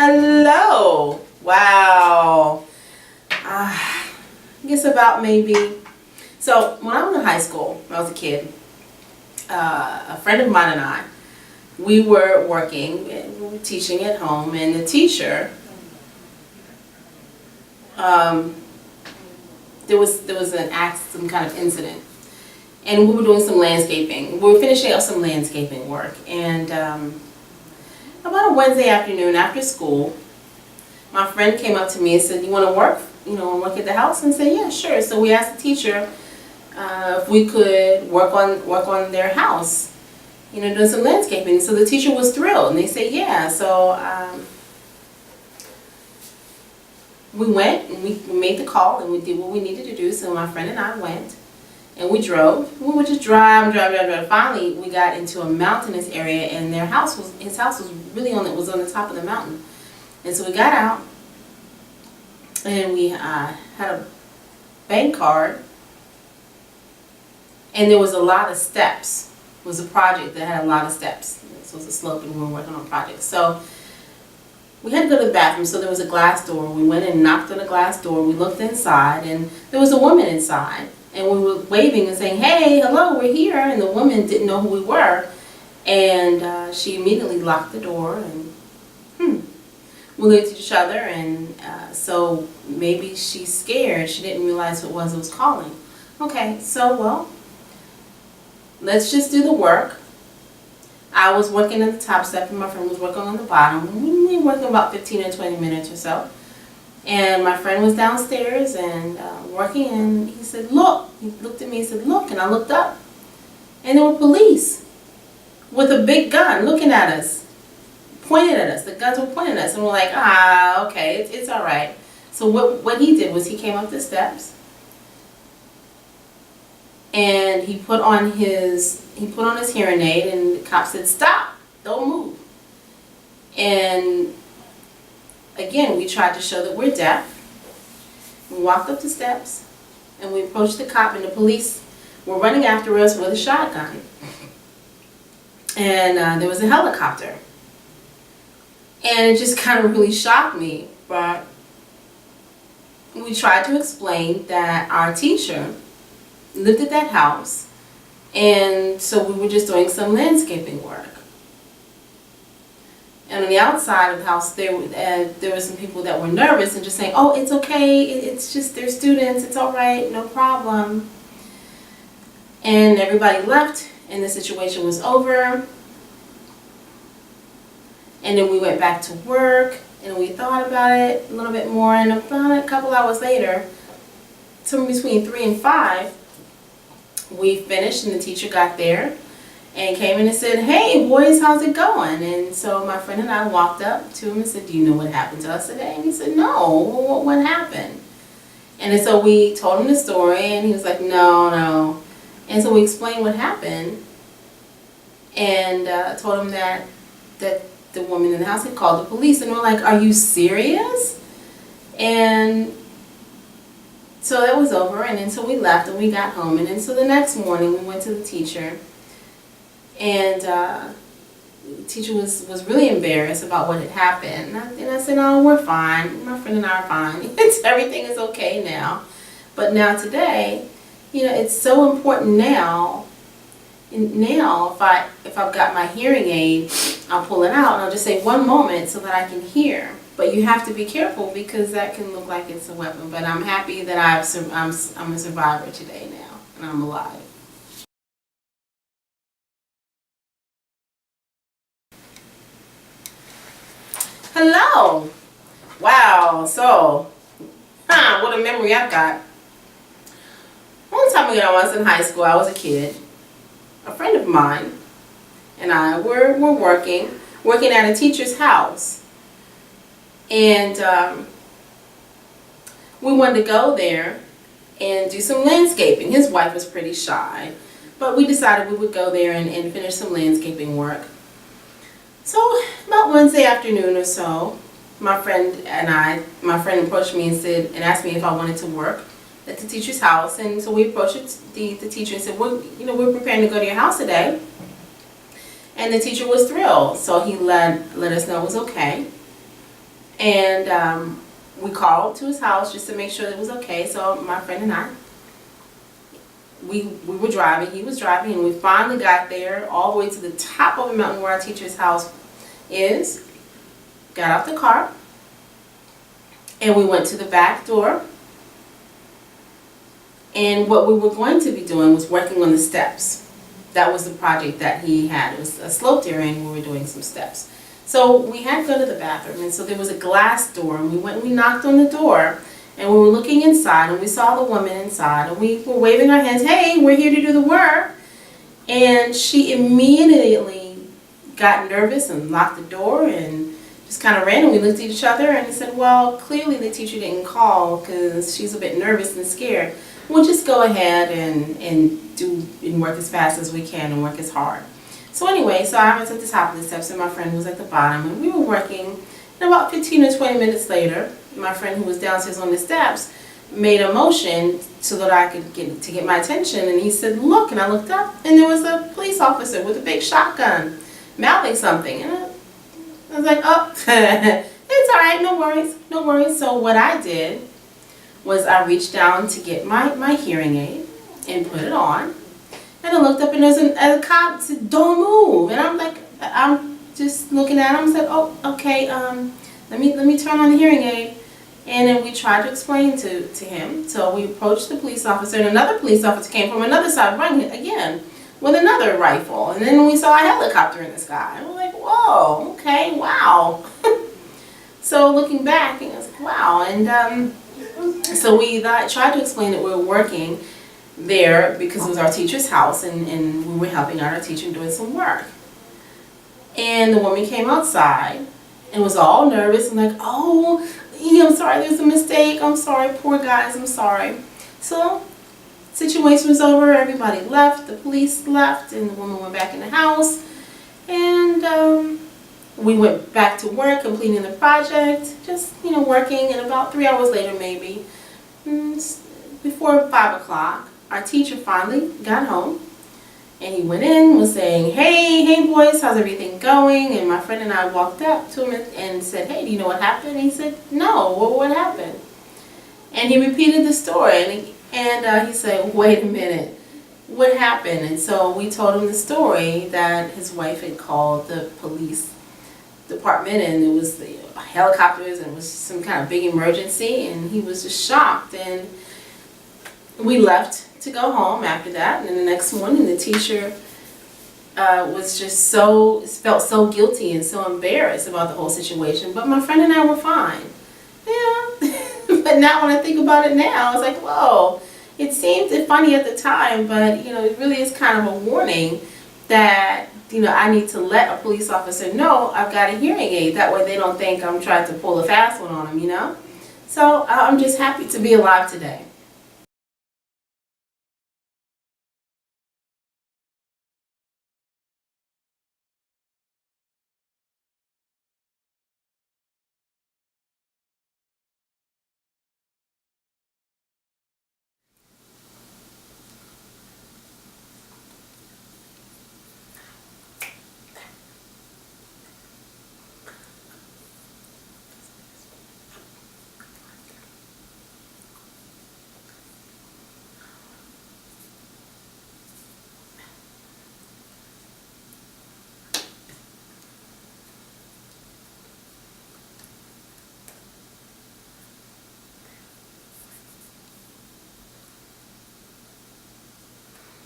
Hello. Wow. I guess about maybe. So when I was in high school, when I was a kid, a friend of mine and I, we were working, we were teaching at home, and the teacher, um, there was some kind of incident, and we were doing some landscaping. We were finishing up some landscaping work, and about a Wednesday afternoon after school, my friend came up to me and said, "You want to work? Work at the house?" And I said, "Yeah, sure." So we asked the teacher if we could work on their house, doing some landscaping. So the teacher was thrilled, and they said, "Yeah." So we went and we made the call and we did what we needed to do. So my friend and I went. And we drove. We would just drive. Finally, we got into a mountainous area, and his house was really on the top of the mountain. And so we got out, and we had a bank card, and there was a lot of steps. It was a project that had a lot of steps. So it was a slope, and we were working on projects. So we had to go to the bathroom. So there was a glass door. We went and knocked on the glass door. We looked inside, and there was a woman inside. And we were waving and saying, "Hey, hello, we're here." And the woman didn't know who we were. And she immediately locked the door. And we looked at each other. And so maybe she's scared. She didn't realize who it was calling. Okay, so, well, let's just do the work. I was working at the top step, and my friend was working on the bottom. We were working about 15 or 20 minutes or so. And my friend was downstairs and working, and he said, "Look." He looked at me and said, "Look." And I looked up, and there were police with a big gun looking at us, pointed at us. The guns were pointing at us, and we're like, okay, it's all right. So what he did was he came up the steps, and he put on his hearing aid, and the cop said, "Stop, don't move." And again, we tried to show that we're deaf. We walked up the steps, and we approached the cop, and the police were running after us with a shotgun. And there was a helicopter. And it just kind of really shocked me. But we tried to explain that our teacher lived at that house, and so we were just doing some landscaping work. And on the outside of the house, there were some people that were nervous and just saying, "Oh, it's okay, it's just they're students, it's all right, no problem." And everybody left, and the situation was over. And then we went back to work, and we thought about it a little bit more, and about a couple hours later, somewhere between 3 and 5, we finished, and the teacher got there and came in and said, "Hey boys, how's it going?" And so my friend and I walked up to him and said, "Do you know what happened to us today?" And he said, "No, what happened?" And so we told him the story, and he was like, No. And so we explained what happened, and told him that the woman in the house had called the police, and we're like, "Are you serious?" And so that was over, and then so we left, and we got home, and then so the next morning we went to the teacher. And the teacher was really embarrassed about what had happened. And I said, "Oh, we're fine. My friend and I are fine. Everything is okay now." But now today, it's so important now. Now, if I've got my hearing aid, I'll pull it out and I'll just say, "One moment," so that I can hear. But you have to be careful because that can look like it's a weapon. But I'm happy that I'm a survivor today now, and I'm alive. Hello. Wow. So, what a memory I've got. One time ago, I was in high school. I was a kid. A friend of mine and I were working at a teacher's house, and we wanted to go there and do some landscaping. His wife was pretty shy, but we decided we would go there and finish some landscaping work. So about Wednesday afternoon or so, my friend approached me and asked me if I wanted to work at the teacher's house. And so we approached the teacher and said, we're preparing to go to your house today. And the teacher was thrilled. So he let us know it was okay. And we called to his house just to make sure it was okay. So my friend and I, we were driving, he was driving, and we finally got there all the way to the top of the mountain where our teacher's house is. Got out the car, and we went to the back door. And what we were going to be doing was working on the steps. That was the project that he had. It was a sloped area, and we were doing some steps. So we had to go to the bathroom, and so there was a glass door, and we went and we knocked on the door, and we were looking inside, and we saw the woman inside, and we were waving our hands, hey, we're here to do the work. And she immediately got nervous and locked the door and just kind of ran, and we looked at each other and said, well, clearly the teacher didn't call because she's a bit nervous and scared. We'll just go ahead and work as fast as we can and work as hard. So anyway, so I was at the top of the steps and my friend was at the bottom, and we were working. And about 15 or 20 minutes later, my friend who was downstairs on the steps made a motion so that I could get my attention, and he said, look, and I looked up, and there was a police officer with a big shotgun mouthing something. And I was like, oh, it's all right, no worries, no worries. So what I did was I reached down to get my hearing aid and put it on. And I looked up, and there's a cop said, don't move. And I'm like, I'm just looking at him and said, oh, okay, let me turn on the hearing aid. And then we tried to explain to him. So we approached the police officer, and another police officer came from another side running again with another rifle. And then we saw a helicopter in the sky. And we're like, whoa, okay, wow. So looking back, and I was like, wow. And so we tried to explain that we were working there because it was our teacher's house, and we were helping out our teacher doing some work. And the woman came outside and was all nervous and like, oh, yeah, I'm sorry, there's a mistake. I'm sorry, poor guys, I'm sorry. So situation was over, everybody left, the police left, and the woman went back in the house. And we went back to work, completing the project, just, working. And about 3 hours later, maybe, before 5 o'clock, our teacher finally got home. And he went in, was saying, hey boys, how's everything going? And my friend and I walked up to him and said, hey, do you know what happened? And he said, no, what happened? And he repeated the story, and he said, wait a minute, what happened? And so we told him the story that his wife had called the police department, and it was the helicopters, and it was some kind of big emergency, and he was just shocked. And we left to go home after that, and then the next morning the teacher was just felt so guilty and so embarrassed about the whole situation, but my friend and I were fine. Yeah. But now when I think about it now, it's like, whoa, it seemed funny at the time, but it really is kind of a warning that I need to let a police officer know I've got a hearing aid. That way they don't think I'm trying to pull a fast one on them, So I'm just happy to be alive today.